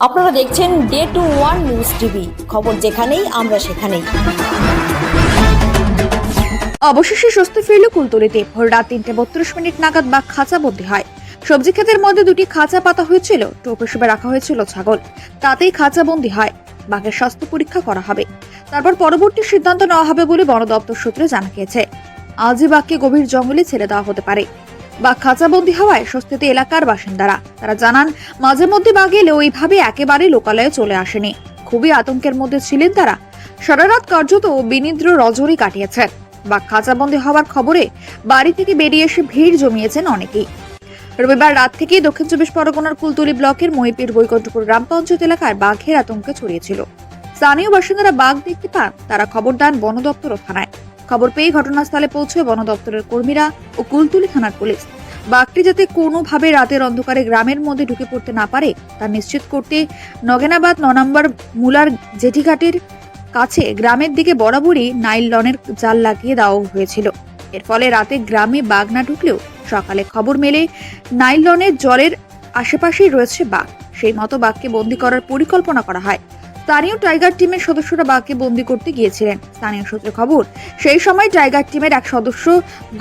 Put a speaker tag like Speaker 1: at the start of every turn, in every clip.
Speaker 1: আপনারা দেখছেন Day Two One News TV, খবর যেখানেই আমরা সেখানেই।
Speaker 2: অবশেষে স্বস্তি ফিরল কুলতলিতে। ভোর রাত ৩:৩২ নাগাদ বাঘ খাঁচাবন্দি হয়। সবজি ক্ষেতের মধ্যে দুটি খাঁচা পাতা হয়েছিল, টোপ হিসেবে রাখা হয়েছিল ছাগল, তাতেই খাঁচাবন্দি হয়। বাঘের স্বাস্থ্য পরীক্ষা করা হবে, তারপর পরবর্তী সিদ্ধান্ত নেওয়া হবে বলে বন দপ্তর সূত্রে জানা গিয়েছে। আজই বাঘকে গভীর জঙ্গলে ছেড়ে দেওয়া হতে পারে। বাঘ খাঁচাবন্দি হওয়ায় স্বস্তিতে এলাকার বাসিন্দারা। তারা জানান, মাঝে মধ্যে বাঘ এলেও ওইভাবে একেবারে লোকালয়ে চলে আসেনি। খুবই আতঙ্কের মধ্যে ছিলেন তারা। সারা রাত কার্যত বিনিদ্র রজনী কাটিয়েছেন। বাঘ খাঁচাবন্দি হওয়ার খবরে বাড়ি থেকে বেরিয়ে এসে ভিড় জমিয়েছেন অনেকেই। রবিবার রাত থেকেই দক্ষিণ চব্বিশ পরগনার কুলতলি ব্লকের মহিপির বৈকুণ্ঠপুর গ্রাম পঞ্চায়েত এলাকায় বাঘের আতঙ্কে ছড়িয়েছিল। স্থানীয় বাসিন্দারা বাঘ দেখতে পান, তারা খবর দেন বন দপ্তর ও থানায়। খবর পেয়ে ঘটনাস্থলে পৌঁছে বন দপ্তরের কর্মীরা ও কুলতলি থানার পুলিশ। বাঘটি যাতে কোনোভাবে রাতের অন্ধকারে গ্রামের মধ্যে ঢুকে পড়তে না পারে তা নিশ্চিত করতে নগেনাবাদ ৯ নম্বর মুলার জেটিঘাটের কাছে গ্রামের দিকে বরাবরই নাইলনের জাল লাগিয়ে দেওয়া হয়েছিল। এর ফলে রাতে গ্রামে বাঘ না ঢুকলেও সকালে খবর মেলে নাইলনের জলের আশেপাশেই রয়েছে বাঘ। সেই মতো বাঘকে বন্দী করার পরিকল্পনা করা হয়। স্থানীয় টাইগার টিমের সদস্যরা বাঘকে বন্দী করতে গিয়েছিলেন। স্থানীয় সূত্রে খবর, সেই সময় টাইগার টিমের এক সদস্য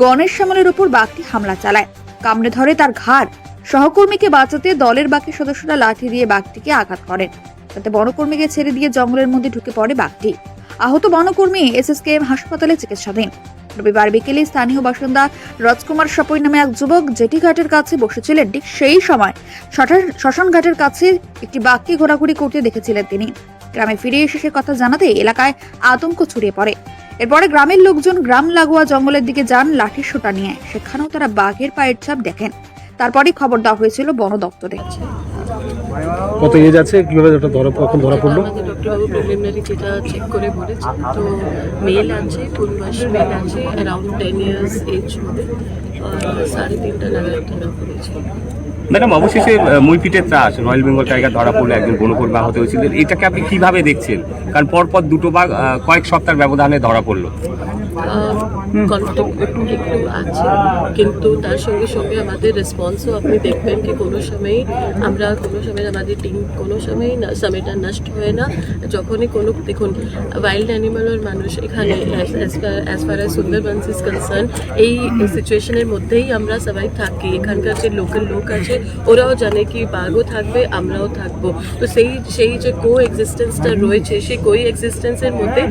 Speaker 2: গণেশ শ্যামলের উপর বাঘটি হামলা চালায়, কামড়ে ধরে তার ঘাড়। সহকর্মীকে বাঁচাতে দলের বাকি সদস্যরা লাঠি দিয়ে বাঘটিকে আঘাত করেন, তাতে বনকর্মীকে ছেড়ে দিয়ে জঙ্গলের মধ্যে ঢুকে পড়ে বাঘটি। আহত বনকর্মী SSKM হাসপাতালে চিকিৎসাধীন। রবিবার বিকেলে স্থানীয় বাসিন্দা রাজকুমার সাপই নামে এক যুবক জেটিঘাটের কাছে বসেছিলেন। ঠিক সেই সময় শ্মশান ঘাটের কাছে একটি বাঘকে ঘোরাঘুরি করতে দেখেছিলেন তিনি। গ্রামে ফিরে এসে সে কথা জানাতে এলাকায় আতঙ্ক ছড়িয়ে পড়ে। এরপরে গ্রামের লোকজন গ্রাম লাগোয়া জঙ্গলের দিকে যান লাঠির সোঁটা নিয়ে। সেখানেও তারা বাঘের পায়ের ছাপ দেখেন। তারপরই খবর দেওয়া হয়েছিল বন দপ্তরে।
Speaker 3: কত এজ আছে, কিভাবে কখন ধরা পড়লো?
Speaker 4: আমাদের ডক্টরবাবু প্রিলিমিনারি যেটা চেক করে বলেছে, তো মেল আছে, পূর্বাস মেল আছে, অ্যারাউন্ড 10 ইয়ার্স এজ হবে, 3:30 নাগাদ ধরা পড়েছে।
Speaker 5: ম্যাডাম, অবশেষে মইপিটের ত্রাস রয়্যাল বেঙ্গল টাইগার ধরা পড়লো, একজন বনকর্মী আহত হয়েছিল। এটাকে আপনি কিভাবে দেখছেন? কারণ পরপর দুটো বাঘ কয়েক সপ্তাহের ব্যবধানে ধরা পড়লো।
Speaker 4: কনফ্লিক্ট একটু আছে, কিন্তু তার সঙ্গে সঙ্গে আমাদের রেসপন্সও আপনি দেখবেন কি কোনো সময় আমাদের টিম কোনো সময় সময়টা নষ্ট হয় না। যখনই কোনো দেখুন ওয়াইল্ড অ্যানিমালের মানুষ এখানে as far as Sundarbans is concern, এই সিচুয়েশনের মধ্যেই আমরা সবাই থাকি। এখানকার যে লোকাল লোক আছে ওরাও জানে কি বাঘও থাকবে, আমরাও থাকবো। তো সেই যে কো এক্সিস্টেন্সটা রয়েছে, সেই কো এক্সিস্টেন্সের মধ্যে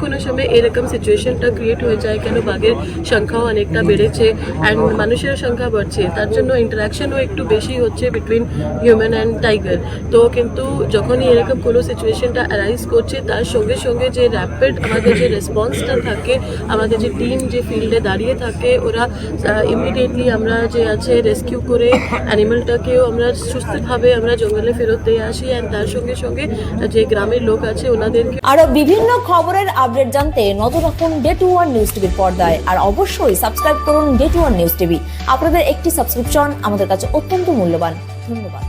Speaker 4: কোনো সময় এরকম সিচুয়েশনটা ক্রিয়েট হয়ে যায়। কেন বাঘের সংখ্যাও অনেকটা বেড়েছে অ্যান্ড মানুষের সংখ্যা বাড়ছে, তার জন্য ইন্টারাকশনও একটু বেশি হচ্ছে বিটুইন হিউম্যান অ্যান্ড টাইগার। তো কিন্তু যখনই এরকম কোনো সিচুয়েশনটা অ্যারাইজ করছে, তার সঙ্গে সঙ্গে যে র্যাপিড আমাদের যে রেসপন্সটা থাকে, আমাদের যে টিম যে ফিল্ডে দাঁড়িয়ে থাকে, ওরা ইমিডিয়েটলি আমরা যে আছে রেস্কিউ করে অ্যানিমালটাকেও আমরা সুস্থভাবে আমরা জঙ্গলে ফেরত দিয়ে আসি। অ্যান্ড তার সঙ্গে সঙ্গে যে গ্রামের লোক আছে ওনাদেরকে
Speaker 1: আরো বিভিন্ন খবরের আপডেট জানতে নজর রাখুন ডে টু ওয়ান নিউজ টিভির পর্দায়। আর অবশ্যই সাবস্ক্রাইব করুন Day Two One News TV. আপনাদের একটি সাবস্ক্রিপশন আমাদের কাছে অত্যন্ত মূল্যবান। ধন্যবাদ।